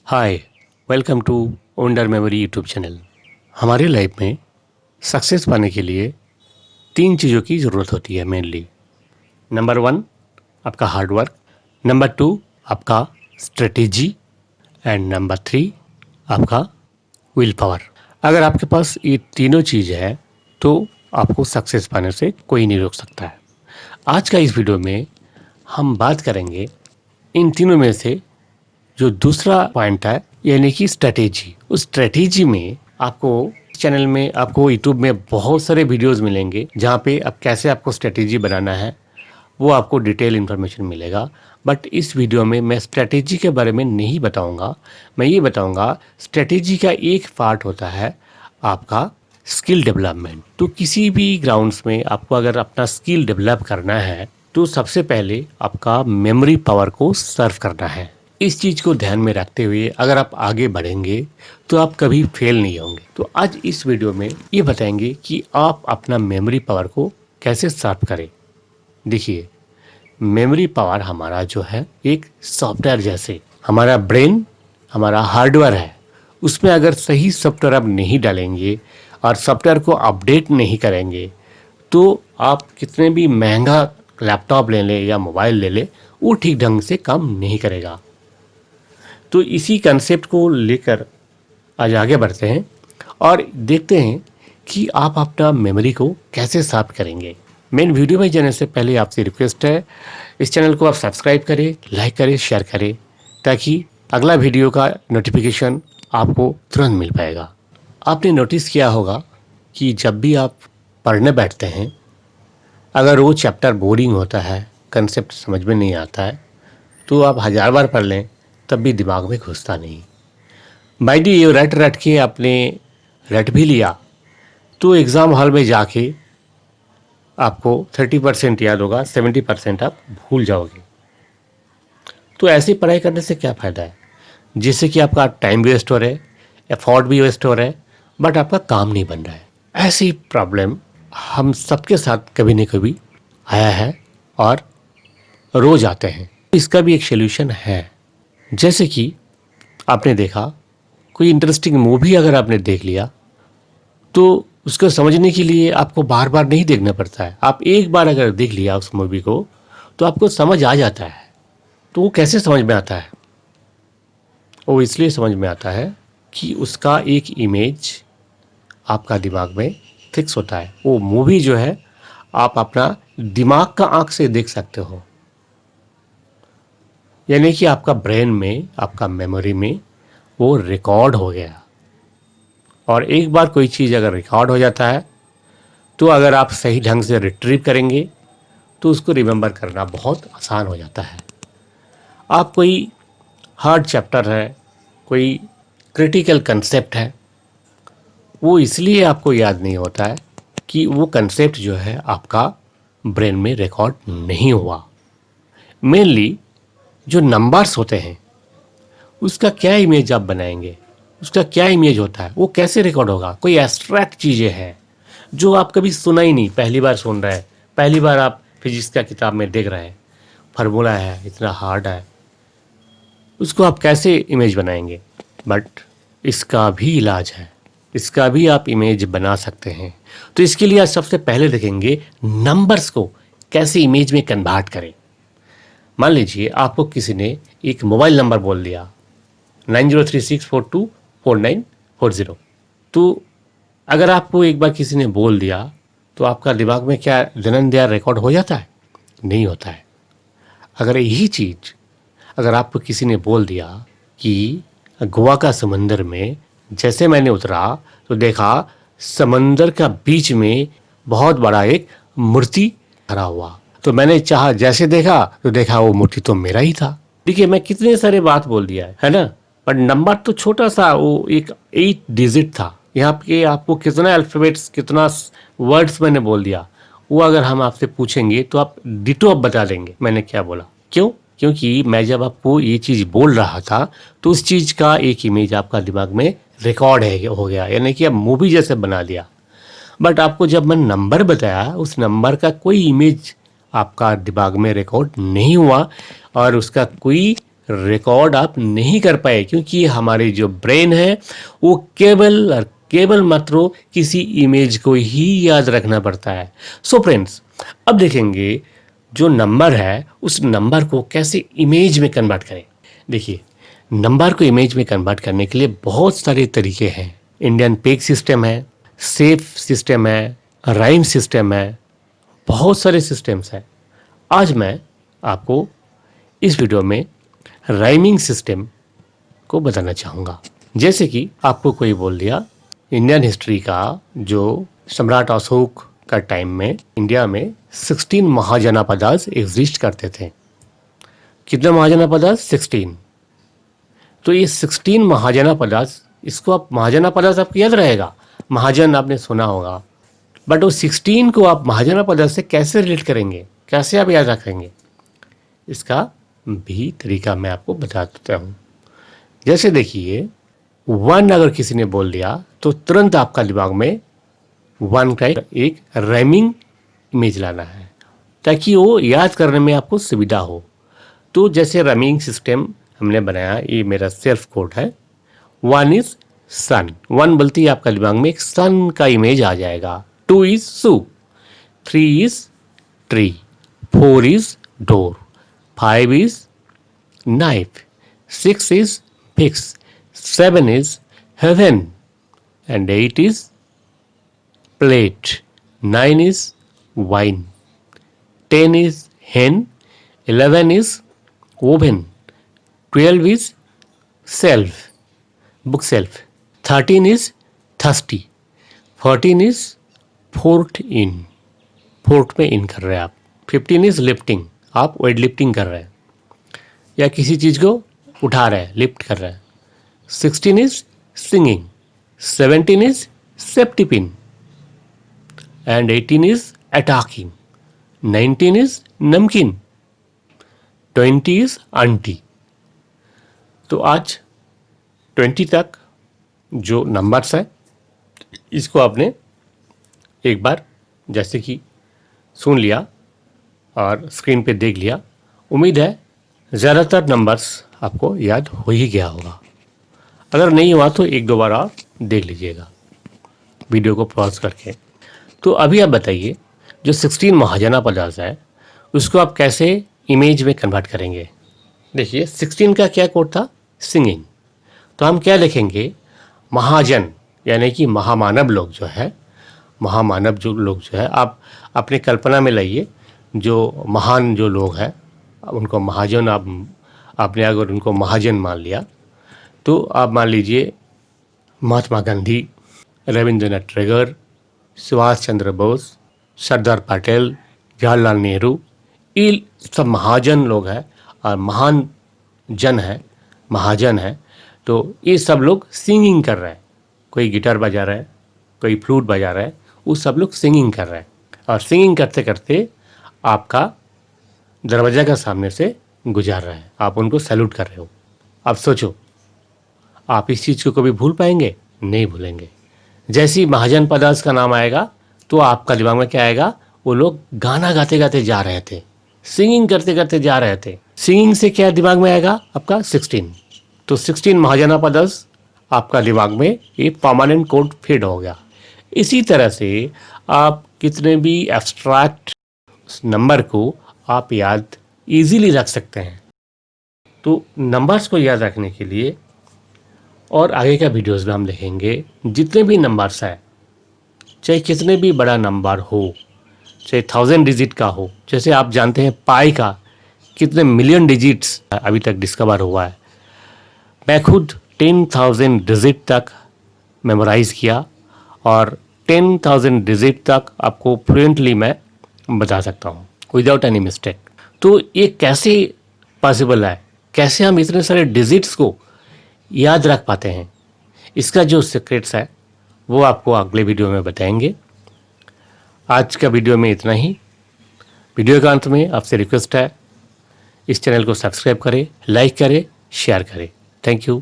Hi, welcome to Wonder Memory YouTube channel. हमारी life में success पाने के लिए तीन चीज़ों की ज़रूरत होती है मेनली। नंबर वन, आपका हार्ड वर्क। नंबर टू, आपका स्ट्रेटेजी। एंड नंबर थ्री, आपका विल पावर। अगर आपके पास ये तीनों चीज़ है तो आपको सक्सेस पाने से कोई नहीं रोक सकता है। आज का इस वीडियो में हम बात करेंगे इन तीनों में से जो दूसरा पॉइंट है, यानी कि स्ट्रेटेजी। उस स्ट्रेटेजी में आपको चैनल में, आपको यूट्यूब में बहुत सारे वीडियोस मिलेंगे जहाँ पे अब कैसे आपको स्ट्रेटेजी बनाना है वो आपको डिटेल इन्फॉर्मेशन मिलेगा। बट इस वीडियो में मैं स्ट्रेटेजी के बारे में नहीं बताऊंगा। मैं ये बताऊंगा स्ट्रेटेजी का एक पार्ट होता है आपका स्किल डेवलपमेंट। तो किसी भी ग्राउंड्स में आपको अगर अपना स्किल डेवलप करना है तो सबसे पहले आपका मेमोरी पावर को सर्व करना है। इस चीज़ को ध्यान में रखते हुए अगर आप आगे बढ़ेंगे तो आप कभी फेल नहीं होंगे। तो आज इस वीडियो में ये बताएंगे कि आप अपना मेमोरी पावर को कैसे शार्प करें। देखिए, मेमोरी पावर हमारा जो है एक सॉफ्टवेयर जैसे, हमारा ब्रेन हमारा हार्डवेयर है। उसमें अगर सही सॉफ्टवेयर आप नहीं डालेंगे और सॉफ्टवेयर को अपडेट नहीं करेंगे तो आप कितने भी महंगा लैपटॉप ले लें या मोबाइल ले लें, वो ठीक ढंग से काम नहीं करेगा। तो इसी कंसेप्ट को लेकर आज आगे बढ़ते हैं और देखते हैं कि आप अपना मेमोरी को कैसे साफ करेंगे। मेन वीडियो में जाने से पहले आपसे रिक्वेस्ट है, इस चैनल को आप सब्सक्राइब करें, लाइक करें, शेयर करें, ताकि अगला वीडियो का नोटिफिकेशन आपको तुरंत मिल पाएगा। आपने नोटिस किया होगा कि जब भी आप पढ़ने बैठते हैं, अगर वो चैप्टर बोरिंग होता है, कंसेप्ट समझ में नहीं आता है, तो आप 1000 बार पढ़ लें तब भी दिमाग में घुसता नहीं। भाई जी, ये रट रट के आपने रट भी लिया तो एग्ज़ाम हॉल में जाके आपको 30% याद होगा, 70% आप भूल जाओगे। तो ऐसी पढ़ाई करने से क्या फ़ायदा है, जिससे कि आपका टाइम वेस्ट हो रहा है, एफर्ट भी वेस्ट हो रहा है, बट आपका काम नहीं बन रहा है। ऐसी प्रॉब्लम हम सबके साथ कभी न कभी आया है और रोज़ आते हैं। इसका भी एक सॉल्यूशन है। जैसे कि आपने देखा, कोई इंटरेस्टिंग मूवी अगर आपने देख लिया तो उसको समझने के लिए आपको बार बार नहीं देखना पड़ता है। आप एक बार अगर देख लिया उस मूवी को तो आपको समझ आ जाता है। तो वो कैसे समझ में आता है? वो इसलिए समझ में आता है कि उसका एक इमेज आपका दिमाग में फिक्स होता है। वो मूवी जो है आप अपना दिमाग का आंख से देख सकते हो, यानी कि आपका ब्रेन में, आपका मेमोरी में वो रिकॉर्ड हो गया। और एक बार कोई चीज़ अगर रिकॉर्ड हो जाता है तो अगर आप सही ढंग से रिट्रीव करेंगे तो उसको रिमेंबर करना बहुत आसान हो जाता है। आप कोई हार्ड चैप्टर है, कोई क्रिटिकल कंसेप्ट है, वो इसलिए आपको याद नहीं होता है कि वो कंसेप्ट जो है आपका ब्रेन में रिकॉर्ड नहीं हुआ। मेनली जो नंबर्स होते हैं उसका क्या इमेज आप बनाएंगे, उसका क्या इमेज होता है, वो कैसे रिकॉर्ड होगा। कोई एब्स्ट्रैक्ट चीज़ें हैं जो आप कभी सुना ही नहीं, पहली बार सुन रहे हैं, पहली बार आप फिजिक्स का किताब में देख रहे हैं, फार्मूला है, इतना हार्ड है, उसको आप कैसे इमेज बनाएंगे। बट इसका भी इलाज है, इसका भी आप इमेज बना सकते हैं। तो इसके लिए आज सबसे पहले देखेंगे नंबर्स को कैसे इमेज में कन्वर्ट करें। मान लीजिए आपको किसी ने एक मोबाइल नंबर बोल दिया 9036424940। तो अगर आपको एक बार किसी ने बोल दिया तो आपका दिमाग में क्या धनंजय रिकॉर्ड हो जाता है? नहीं होता है। अगर यही चीज़ अगर आपको किसी ने बोल दिया कि गोवा का समंदर में जैसे मैंने उतरा तो देखा समंदर का बीच में बहुत बड़ा एक मूर्ति खड़ा हुआ, तो मैंने चाहा जैसे देखा तो देखा वो मूर्ति तो मेरा ही था। देखिए, मैं कितने सारे बात बोल दिया है ना, पर नंबर तो छोटा सा, वो एक 8 डिजिट था। यहाँ पे आपको कितना अल्फ़ाबेट्स, कितना वर्ड्स मैंने बोल दिया, वो अगर हम आपसे पूछेंगे तो आप डिटो अब बता देंगे मैंने क्या बोला। क्यों? क्योंकि मैं जब आपको ये चीज़ बोल रहा था तो उस चीज़ का एक इमेज आपका दिमाग में रिकॉर्ड हो गया, यानी कि अब मूवी जैसे बना दिया। बट आपको जब मैं नंबर बताया, उस नंबर का कोई इमेज आपका दिमाग में रिकॉर्ड नहीं हुआ और उसका कोई रिकॉर्ड आप नहीं कर पाए, क्योंकि हमारे जो ब्रेन है वो केवल और केवल मात्र किसी इमेज को ही याद रखना पड़ता है। सो फ्रेंड्स, अब देखेंगे जो नंबर है उस नंबर को कैसे इमेज में कन्वर्ट करें। देखिए, नंबर को इमेज में कन्वर्ट करने के लिए बहुत सारे तरीके हैं। इंडियन पेग सिस्टम है, सेफ सिस्टम है, राइम सिस्टम है, बहुत सारे सिस्टम्स हैं। आज मैं आपको इस वीडियो में राइमिंग सिस्टम को बताना चाहूँगा। जैसे कि आपको कोई बोल दिया इंडियन हिस्ट्री का जो सम्राट अशोक का टाइम में इंडिया में 16 महाजनापदास एग्जिस्ट करते थे। कितने महाजनापदास? 16। तो ये 16 महाजनापदास, इसको आप महाजनापदास आपको याद रहेगा, महाजन आपने सुना होगा, बट वो 16 को आप महाजनापदास से कैसे रिलेट करेंगे, कैसे आप याद रखेंगे, इसका भी तरीका मैं आपको बता देता हूँ। जैसे देखिए, 1 अगर किसी ने बोल दिया तो तुरंत आपका दिमाग में 1 का एक राइमिंग इमेज लाना है ताकि वो याद करने में आपको सुविधा हो। तो जैसे राइमिंग सिस्टम हमने बनाया, ये मेरा सेल्फ कोड है। 1 इज सन, 1 बोलती है आपका दिमाग में एक सन का इमेज आ जाएगा। 2 is shoe, 3 is tree, 4 is door, 5 is knife, 6 is pigs, 7 is heaven, and 8 is plate, 9 is wine, 10 is hen, 11 is oven, 12 is shelf, bookshelf, 13 is thirsty, 14 is fourth in, fourth में इन कर रहे हैं आप, 15 is lifting, आप weight lifting कर रहे हैं या किसी चीज़ को उठा रहे हैं, लिफ्ट कर रहे हैं। 16 is singing, 17 is safety pin, and 18 is attacking, 19 is नमकीन, 20 इज आंटी। तो आज 20 तक जो नंबर्स है इसको आपने एक बार जैसे कि सुन लिया और स्क्रीन पे देख लिया। उम्मीद है ज़्यादातर नंबर्स आपको याद हो ही गया होगा। अगर नहीं हुआ तो एक दो बार आप देख लीजिएगा वीडियो को पॉज करके। तो अभी आप बताइए, जो 16 महाजनापदास है उसको आप कैसे इमेज में कन्वर्ट करेंगे। देखिए, 16 का क्या कोड था? सिंगिंग। तो हम क्या लिखेंगे? महाजन, यानी कि महामानव लोग जो है, महामानव जो लोग जो है, आप अपने कल्पना में लाइए, जो महान जो लोग हैं उनको महाजन, आपने अगर उनको महाजन मान लिया तो आप मान लीजिए महात्मा गांधी, रविंद्रनाथ टैगोर, सुभाष चंद्र बोस, सरदार पटेल, जवाहरलाल नेहरू, ये सब महाजन लोग हैं और महान जन है, महाजन है। तो ये सब लोग सिंगिंग कर रहे हैं, कोई गिटार बजा रहा है, कोई फ्लूट बजा रहा है, वो सब लोग सिंगिंग कर रहे हैं। और सिंगिंग करते करते आपका दरवाजा का सामने से गुजार रहा है, आप उनको सैल्यूट कर रहे हो। अब सोचो, आप इस चीज़ को कभी भूल पाएंगे? नहीं भूलेंगे। जैसे ही महाजनपदास का नाम आएगा तो आपका दिमाग में क्या आएगा? वो लोग गाना गाते गाते जा रहे थे, सिंगिंग करते करते जा रहे थे। सिंगिंग से क्या दिमाग में आएगा? आपका 16। तो 16 महाजनापदास आपका दिमाग में ये परमानेंट कोड फिट हो गया। इसी तरह से आप कितने भी एब्स्ट्रैक्ट नंबर को आप याद इजीली रख सकते हैं। तो नंबर्स को याद रखने के लिए और आगे का वीडियोस में हम देखेंगे, जितने भी नंबर्स हैं, चाहे कितने भी बड़ा नंबर हो, चाहे 1000 डिजिट का हो। जैसे आप जानते हैं पाई का कितने मिलियन डिजिट्स अभी तक डिस्कवर हुआ है। मैं खुद 10,000 डिजिट तक मेमोराइज़ किया और 10,000 डिजिट तक आपको फ्लुएंटली मैं बता सकता हूँ विदाउट एनी मिस्टेक। तो ये कैसे पॉसिबल है, कैसे हम इतने सारे डिजिट्स को याद रख पाते हैं, इसका जो सीक्रेट्स है वो आपको अगले वीडियो में बताएंगे। आज का वीडियो में इतना ही। वीडियो के अंत में आपसे रिक्वेस्ट है, इस चैनल को सब्सक्राइब करें, लाइक करें, शेयर करें। Thank you.